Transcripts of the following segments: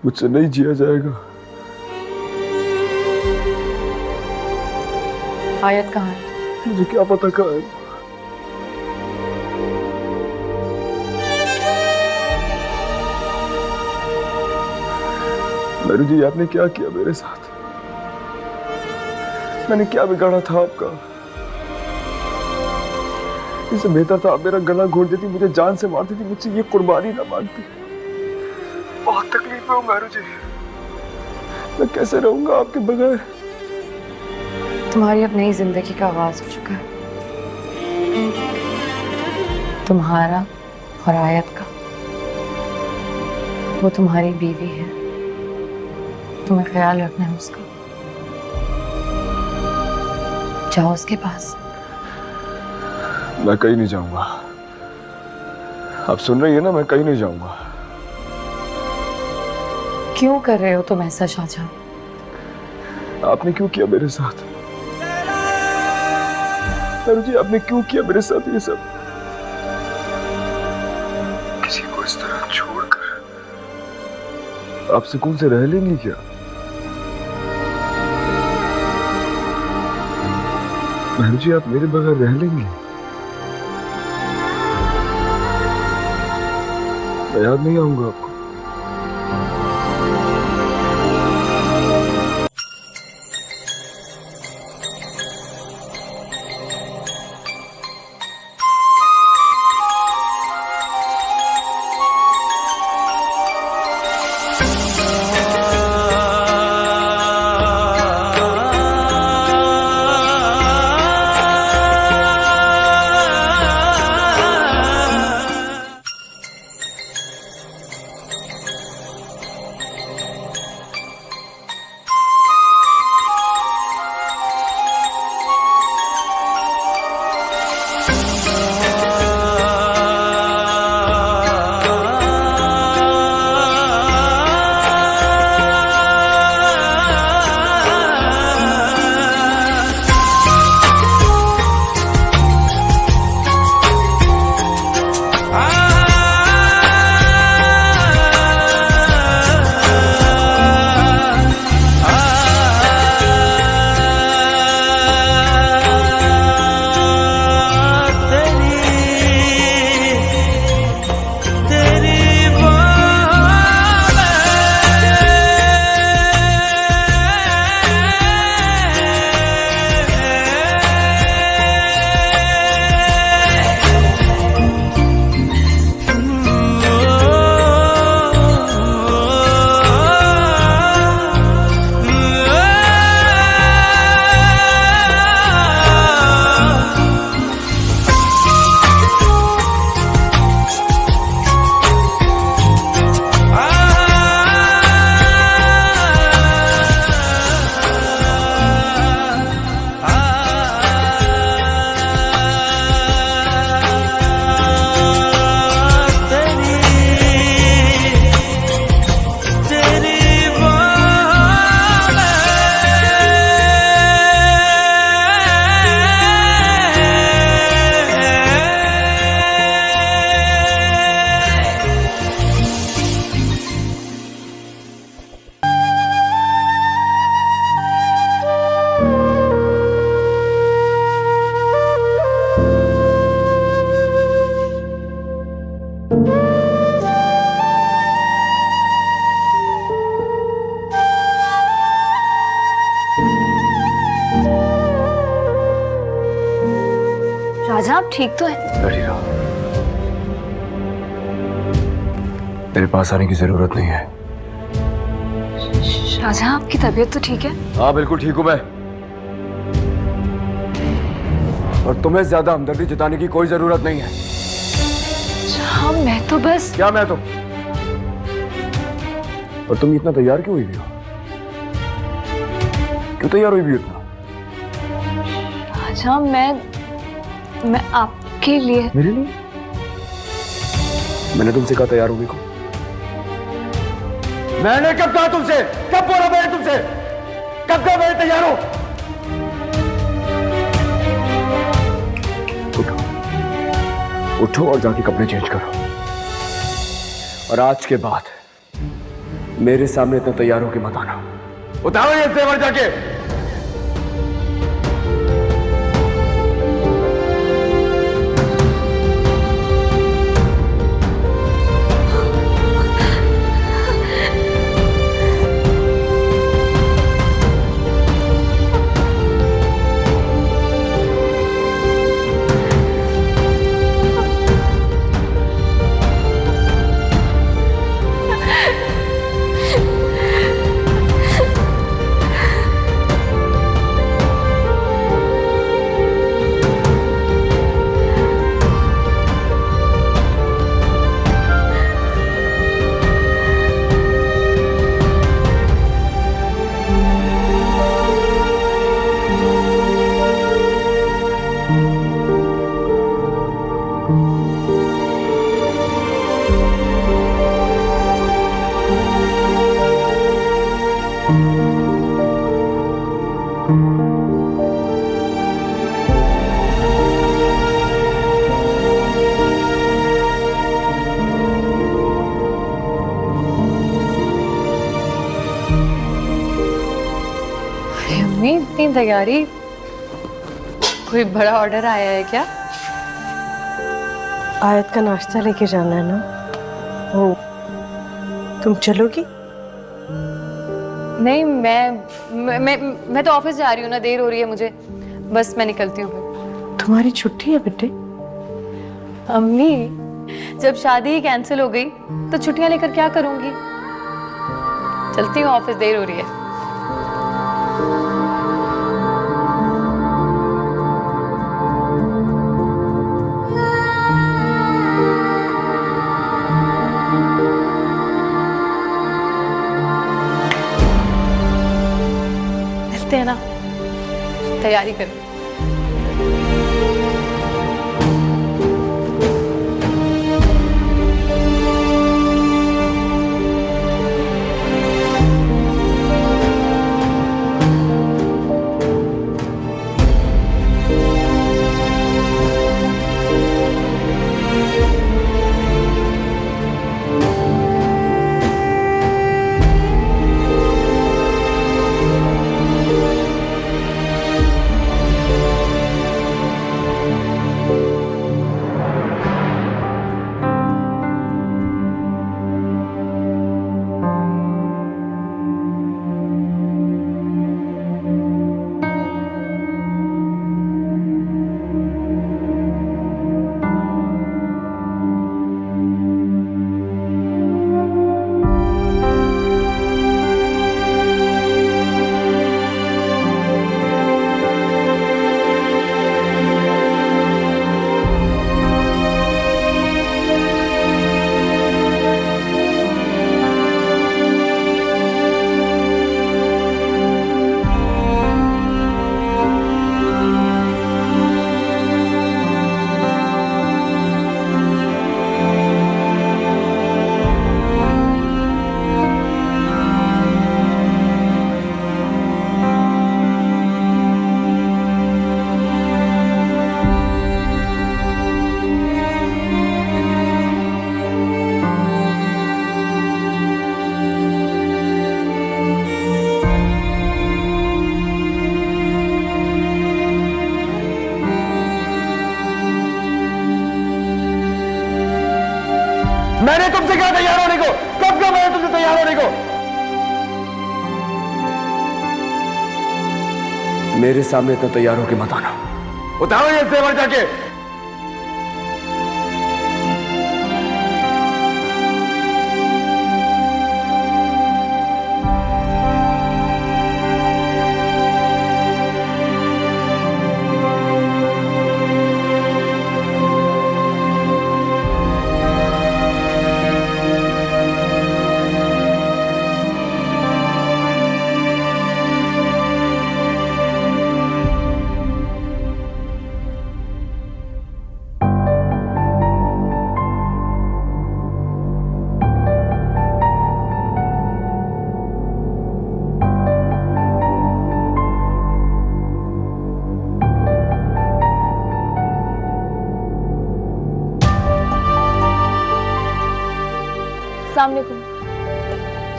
मुझसे नहीं जिया जाएगा। आयत कहाँ है? मुझे क्या पता कहाँ है। मेरू जी, आपने क्या किया मेरे साथ? मैंने क्या बिगाड़ा था आपका? इससे बेहतर था आप मेरा गला घोट देती, मुझे जान से मार देती, मुझसे ये कुर्बानी ना मांगती। बहुत तकलीफ है मेरू जी, मैं कैसे रहूंगा आपके बगैर? तुम्हारी अब नई जिंदगी का आगाज हो चुका है, तुम्हारा और आयत का। वो तुम्हारी बीवी है, तुम्हें ख्याल रखना है उसका। जाओ उसके पास। मैं कहीं नहीं जाऊंगा। आप सुन रही है ना, मैं कहीं नहीं जाऊंगा। क्यों कर रहे हो तुम ऐसा शाहजहां? आपने क्यों किया मेरे साथ? मेरू जी, आपने क्यों किया मेरे साथ ये सब? किसी को इस तरह छोड़कर आप सुकून से रह लेंगी क्या? मेरू जी, आप मेरे बगैर रह लेंगी? मैं याद नहीं आऊंगा आपको? शाहजहां, आप ठीक तो है? डरी रहो, मेरे पास आने की जरूरत नहीं है। शाहजहां, आपकी तबीयत तो ठीक है? हाँ बिल्कुल ठीक हूं मैं, और तुम्हें ज्यादा हमदर्दी जताने की कोई जरूरत नहीं है। हाँ, मैं तो बस। क्या मैं तो? और तुम इतना तैयार क्यों हुई हो? क्यों तैयार हुई भी इतना? अच्छा, मैं आपके लिए। मेरे लिए? मैंने तुमसे कहा तैयार होने को? मैंने कब कहा तुमसे? कब बोला मैंने तुमसे? कब कहा मैं तैयार हूं? उठो, उठो और जाके कपड़े चेंज करो। और आज के बाद मेरे सामने इतना तैयार हो के मत आना। उतारो ये तेवर जाके। अम्मी इतनी तैयारी, कोई बड़ा ऑर्डर आया है क्या? आयत का नाश्ता लेके जाना है ना। ओ, तुम चलोगी? नहीं, मैं तो ऑफिस जा रही हूँ ना, देर हो रही है मुझे। बस मैं निकलती हूँ फिर। तुम्हारी छुट्टी है बेटे? अम्मी, जब शादी ही कैंसिल हो गई तो छुट्टियां लेकर क्या करूंगी? चलती हूँ, ऑफिस देर हो रही है। मिलते हैं ना, तैयारी करो। मैंने तुमसे कहा तैयार होने को? कब कहा मैंने तुमसे तैयार होने को? मेरे सामने इतना तैयार होके मत आना। उतारो ये तेवर जाके।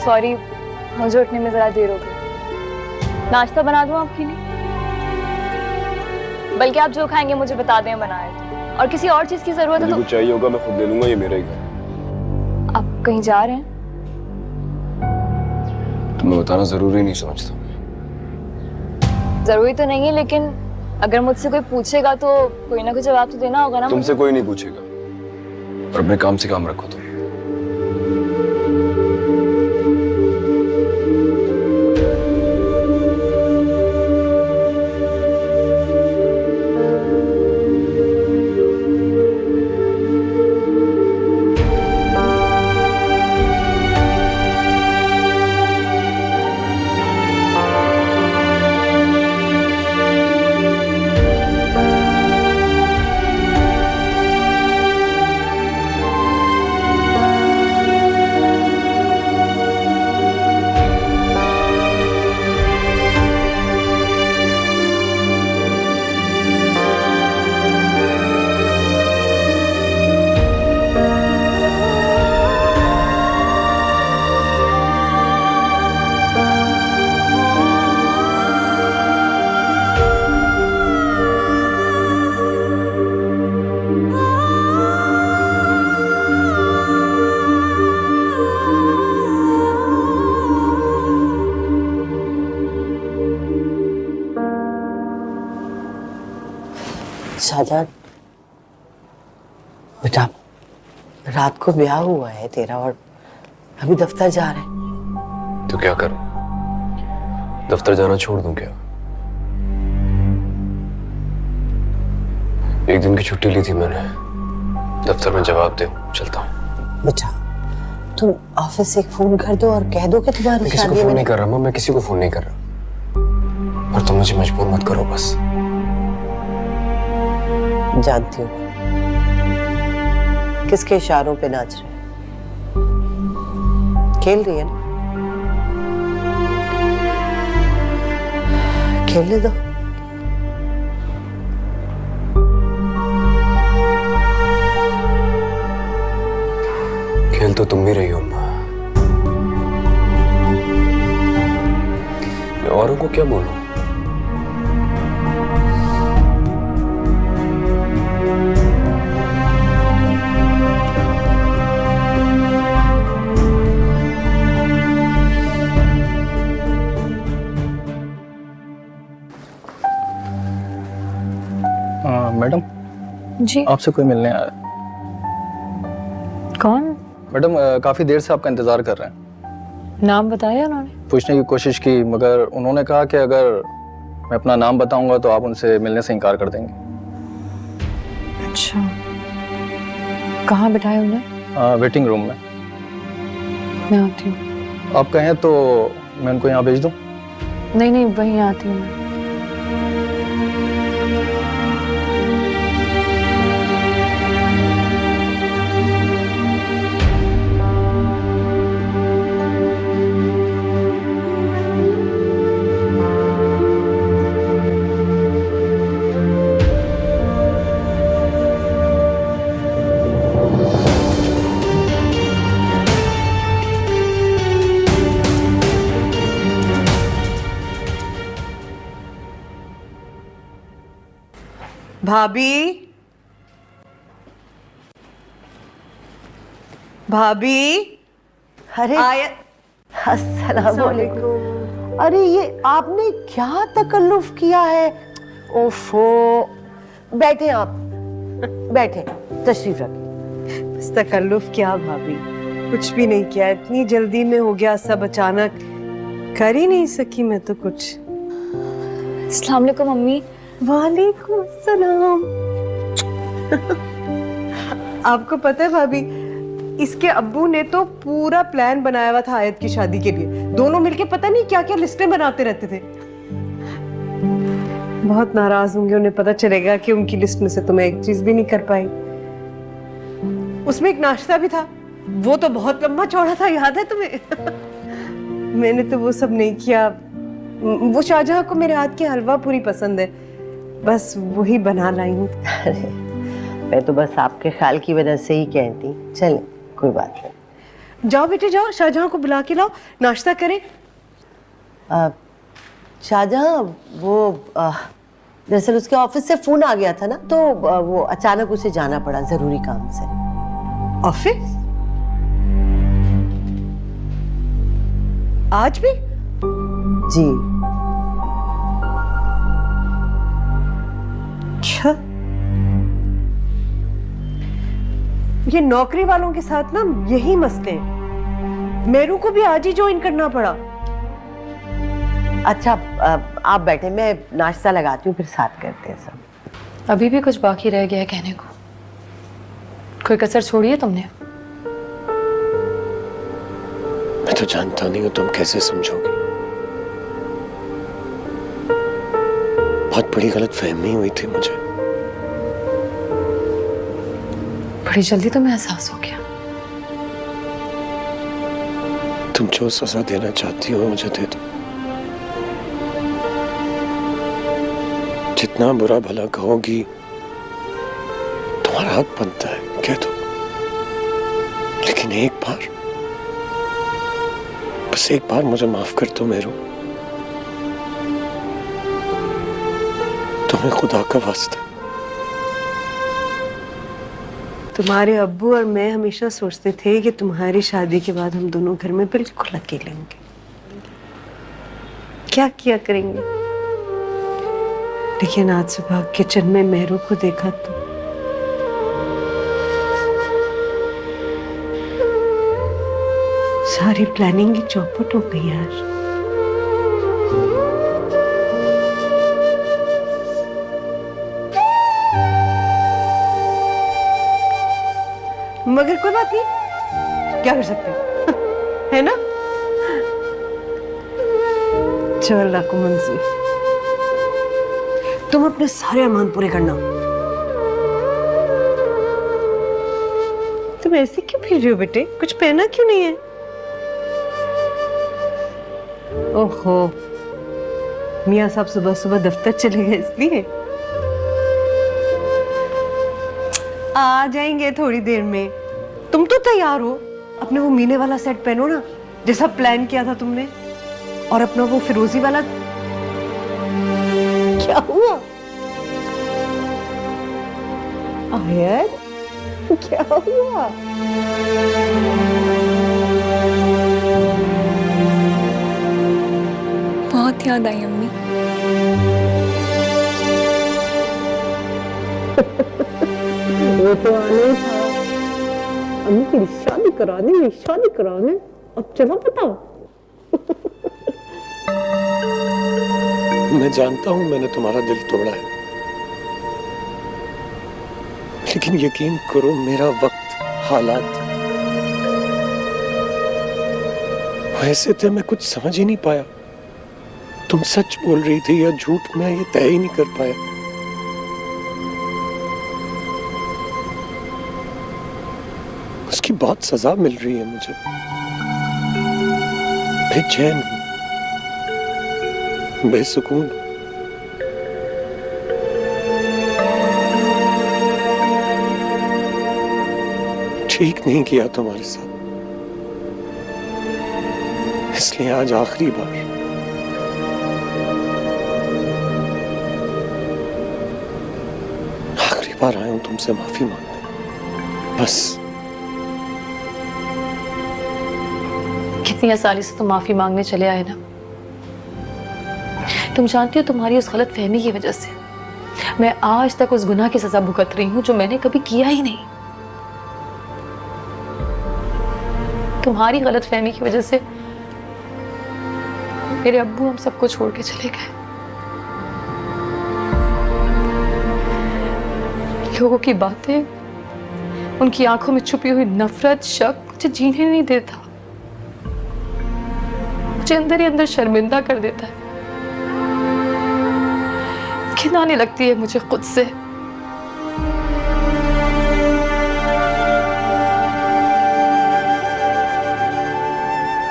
सॉरी, मुझे उठने में जरा देर हो गई। नाश्ता बना दूं आपके लिए? बल्कbez आप जो खाएंगे मुझे बता दें बनाए तो। और किसी और चीज की जरूरत है तो कुछ चाहिए होगा मैं खुद ले लूंगा, ये मेरा ही घर। आप कहीं जा रहे हैं? तुम्हें बताना जरूरी नहीं समझता। जरूरी तो नहीं है, लेकिन अगर मुझसे कोई पूछेगा तो कोई ना कोई जवाब तो देना होगा ना। तुमसे कोई नहीं पूछेगा, और अपने काम से काम रखो तुम। शाहजहां, बेटा रात को ब्याह हुआ है तेरा और अभी दफ्तर जा रहे हैं। तो क्या करूं? दफ्तर जाना छोड़ दूं क्या? एक दिन की छुट्टी ली थी मैंने, दफ्तर में जवाब दे चलता हूं। बेटा तुम ऑफिस से एक फोन कर दो और कह दो कि तुम्हारी मैं किसी को फोन नहीं कर रहा, मैं किसी को फोन नहीं कर रहा। और तुम मुझे मजबूर मत करो बस। जानती हूँ किसके इशारों पे नाच रहे हैं। खेल रही है ना, खेलने दो। खेल तो तुम भी रही हो अम्मा, मैं औरों को क्या बोलूं? मैडम जी आपसे कोई मिलने आया है। कौन? मैडम काफ़ी देर से आपका इंतज़ार कर रहे हैं। नाम बताया उन्होंने? पूछने की कोशिश की मगर उन्होंने कहा कि अगर मैं अपना नाम बताऊंगा तो आप उनसे मिलने से इनकार कर देंगे। अच्छा, कहाँ बिठाया उन्हें? वेटिंग रूम में। मैं आती हूँ। आप कहें तो मैं उनको यहाँ भेज दूँ? नहीं नहीं, वहीं आती हूँ मैं। भाभी, भाभी, अरे अस्सलाम वालेकुम। अरे ये आपने क्या तकल्लुफ किया है? ओफो, बैठे आप, बैठे, तशरीफ रखें। बस तकल्लुफ क्या भाभी, कुछ भी नहीं किया, इतनी जल्दी में हो गया सब अचानक, कर ही नहीं सकी मैं तो कुछ। अस्सलाम वालेकुम मम्मी। वालेकुम अस्सलाम। आपको पता है भाभी, इसके अब्बू ने तो पूरा प्लान बनाया हुआ था आयत की शादी के लिए। दोनों मिलके पता नहीं क्या क्या लिस्टें बनाते रहते थे। बहुत नाराज होंगे, उन्हें पता चलेगा कि उनकी लिस्ट में से तो मैं एक चीज भी नहीं कर पाई। उसमें एक नाश्ता भी था, वो तो बहुत लंबा चौड़ा था, याद है तुम्हें? मैंने तो वो सब नहीं किया। वो शाहजहां को मेरे हाथ की हलवा पूरी पसंद है, बस वही बना लाई हूँ। अरे मैं तो बस आपके ख्याल की वजह से ही कहती। चले कोई बात नहीं। जाओ बेटे जाओ, शाहजहां को बुला के लाओ, नाश्ता करें। शाहजहां वो दरअसल उसके ऑफिस से फोन आ गया था ना, तो वो अचानक उसे जाना पड़ा जरूरी काम से। ऑफिस आज भी? जी। अच्छा, ये नौकरी वालों के साथ ना यही मसले हैं। मेरू को भी आज ही ज्वाइन करना पड़ा। अच्छा आप बैठे, मैं नाश्ता लगाती हूँ, फिर साथ करते हैं सब। अभी भी कुछ बाकी रह गया है कहने को? कोई कसर छोड़ी है तुमने? मैं तो जानता नहीं हूं तुम कैसे समझोगी। बहुत बड़ी गलतफहमी हुई थी मुझे। बड़ी जल्दी तुम्हें एहसास हो गया? तुम जो सजा देना चाहती हो मुझे दे दो। जितना बुरा भला कहोगी तुम्हारा हक बनता है, कह दो। लेकिन एक बार, बस एक बार मुझे माफ कर दो मेरू। तुम्हें खुदा का वास्ता। तुम्हारे अब्बू और मैं हमेशा सोचते थे कि तुम्हारी शादी के बाद हम दोनों घर में बिल्कुल अकेले होंगे। क्या किया करेंगे? लेकिन आज सुबह किचन में मेहरू को देखा तो सारी प्लानिंग ही चौपट हो गई यार। मगर कोई बात नहीं, क्या कर सकते हैं? है ना? चल अल्लाह को मंजूर। तुम अपने सारे अरमान पूरे करना। तुम ऐसे क्यों फिर रही हो बेटे? कुछ पहना क्यों नहीं है? ओहो, मियाँ साहब सुबह सुबह दफ्तर चले गए इसलिए। आ जाएंगे थोड़ी देर में। तुम तो तैयार हो, अपने वो मीने वाला सेट पहनो ना, जैसा प्लान किया था तुमने, और अपना वो फिरोजी वाला। क्या हुआ आयत? क्या हुआ? बहुत याद आई अम्मी। वो तो आने था, अम्मी की शादी कराने। अब चलो बताओ। मैं जानता हूं मैंने तुम्हारा दिल तोड़ा है, लेकिन यकीन करो मेरा वक्त, हालात वैसे थे मैं कुछ समझ ही नहीं पाया। तुम सच बोल रही थी या झूठ, मैं ये तय ही नहीं कर पाया। उसकी बहुत सजा मिल रही है मुझे। बेचैन हूं, बेसुकून। ठीक नहीं किया तुम्हारे साथ, इसलिए आज आखिरी बार आया हूं तुमसे माफी मांगने, बस। कितनी आसानी से तुम माफी मांगने चले आए ना। तुम जानती हो तुम्हारी उस गलत फहमी की वजह से मैं आज तक उस गुनाह की सजा भुगत रही हूं जो मैंने कभी किया ही नहीं। तुम्हारी गलत फहमी की वजह से मेरे अब्बू हम सबको छोड़ के चले गए। लोगों की बातें, उनकी आंखों में छुपी हुई नफरत, शक मुझे जीने नहीं देता, मुझे अंदर ही अंदर शर्मिंदा कर देता है। घिन आने लगती है मुझे खुद से।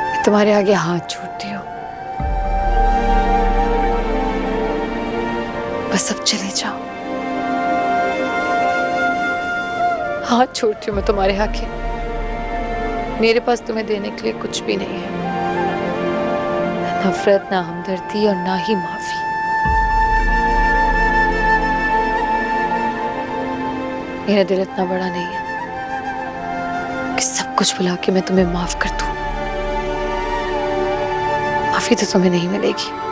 मैं तुम्हारे आगे हाथ जोड़ती हूँ, बस अब चले जाओ। हाथ छोड़ती हूँ मैं तुम्हारे आगे, मेरे पास तुम्हें देने के लिए कुछ भी नहीं है, ना नफरत, ना हमदर्दी और ना ही माफी। मेरा दिल इतना बड़ा नहीं है कि सब कुछ भुला के मैं तुम्हें माफ कर दूं। माफी तो तुम्हें नहीं मिलेगी।